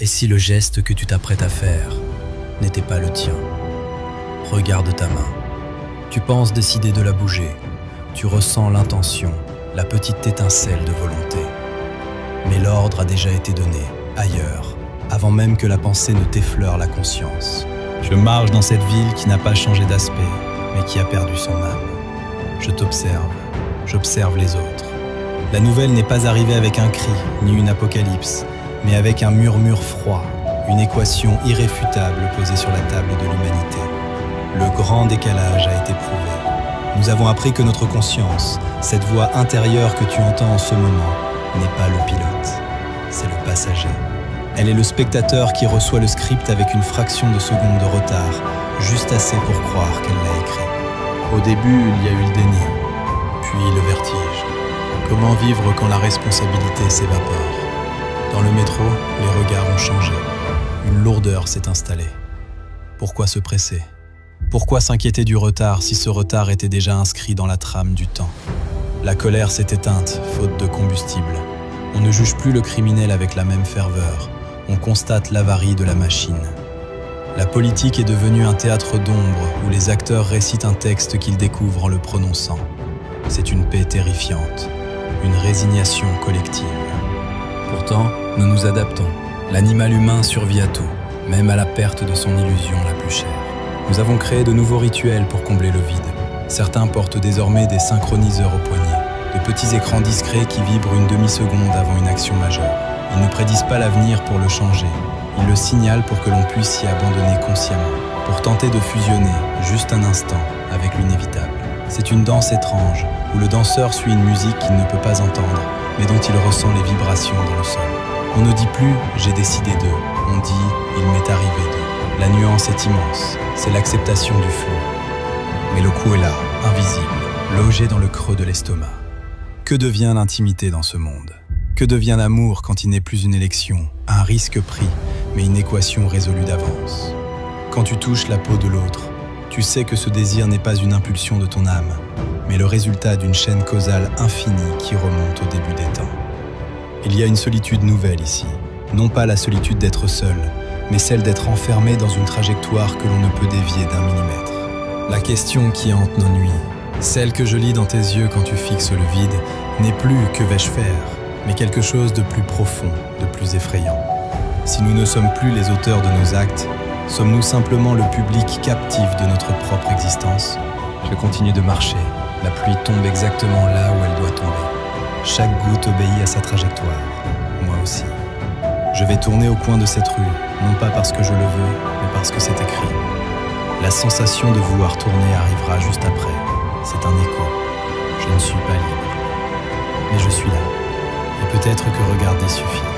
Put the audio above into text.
Et si le geste que tu t'apprêtes à faire n'était pas le tien? Regarde ta main. Tu penses décider de la bouger. Tu ressens l'intention, la petite étincelle de volonté. Mais l'ordre a déjà été donné, ailleurs, avant même que la pensée ne t'effleure la conscience. Je marche dans cette ville qui n'a pas changé d'aspect, mais qui a perdu son âme. Je t'observe, j'observe les autres. La nouvelle n'est pas arrivée avec un cri, ni une apocalypse, mais avec un murmure froid, une équation irréfutable posée sur la table de l'humanité. Le grand décalage a été prouvé. Nous avons appris que notre conscience, cette voix intérieure que tu entends en ce moment, n'est pas le pilote, c'est le passager. Elle est le spectateur qui reçoit le script avec une fraction de seconde de retard, juste assez pour croire qu'elle l'a écrit. Au début, il y a eu le déni, puis le vertige. Comment vivre quand la responsabilité s'évapore? Dans le métro, les regards ont changé. Une lourdeur s'est installée. Pourquoi se presser? Pourquoi s'inquiéter du retard si ce retard était déjà inscrit dans la trame du temps? La colère s'est éteinte, faute de combustible. On ne juge plus le criminel avec la même ferveur. On constate l'avarie de la machine. La politique est devenue un théâtre d'ombre où les acteurs récitent un texte qu'ils découvrent en le prononçant. C'est une paix terrifiante, une résignation collective. Pourtant, nous nous adaptons. L'animal humain survit à tout, même à la perte de son illusion la plus chère. Nous avons créé de nouveaux rituels pour combler le vide. Certains portent désormais des synchroniseurs au poignet, de petits écrans discrets qui vibrent une demi-seconde avant une action majeure. Ils ne prédisent pas l'avenir pour le changer. Ils le signalent pour que l'on puisse s'y abandonner consciemment, pour tenter de fusionner, juste un instant, avec l'inévitable. C'est une danse étrange, où le danseur suit une musique qu'il ne peut pas entendre, mais dont il ressent les vibrations dans le sol. On ne dit plus « j'ai décidé d'eux », on dit « il m'est arrivé d'eux ». La nuance est immense, c'est l'acceptation du flou. Mais le coup est là, invisible, logé dans le creux de l'estomac. Que devient l'intimité dans ce monde? Que devient l'amour quand il n'est plus une élection, un risque pris, mais une équation résolue d'avance? Quand tu touches la peau de l'autre, tu sais que ce désir n'est pas une impulsion de ton âme, mais le résultat d'une chaîne causale infinie qui remonte au début des temps. Il y a une solitude nouvelle ici, non pas la solitude d'être seul, mais celle d'être enfermé dans une trajectoire que l'on ne peut dévier d'un millimètre. La question qui hante nos nuits, celle que je lis dans tes yeux quand tu fixes le vide, n'est plus « que vais-je faire ?» mais quelque chose de plus profond, de plus effrayant. Si nous ne sommes plus les auteurs de nos actes, sommes-nous simplement le public captif de notre propre existence? Je continue de marcher, la pluie tombe exactement là où elle doit tomber. Chaque goutte obéit à sa trajectoire, moi aussi. Je vais tourner au coin de cette rue, non pas parce que je le veux, mais parce que c'est écrit. La sensation de vouloir tourner arrivera juste après. C'est un écho. Je ne suis pas libre. Mais je suis là. Et peut-être que regarder suffit.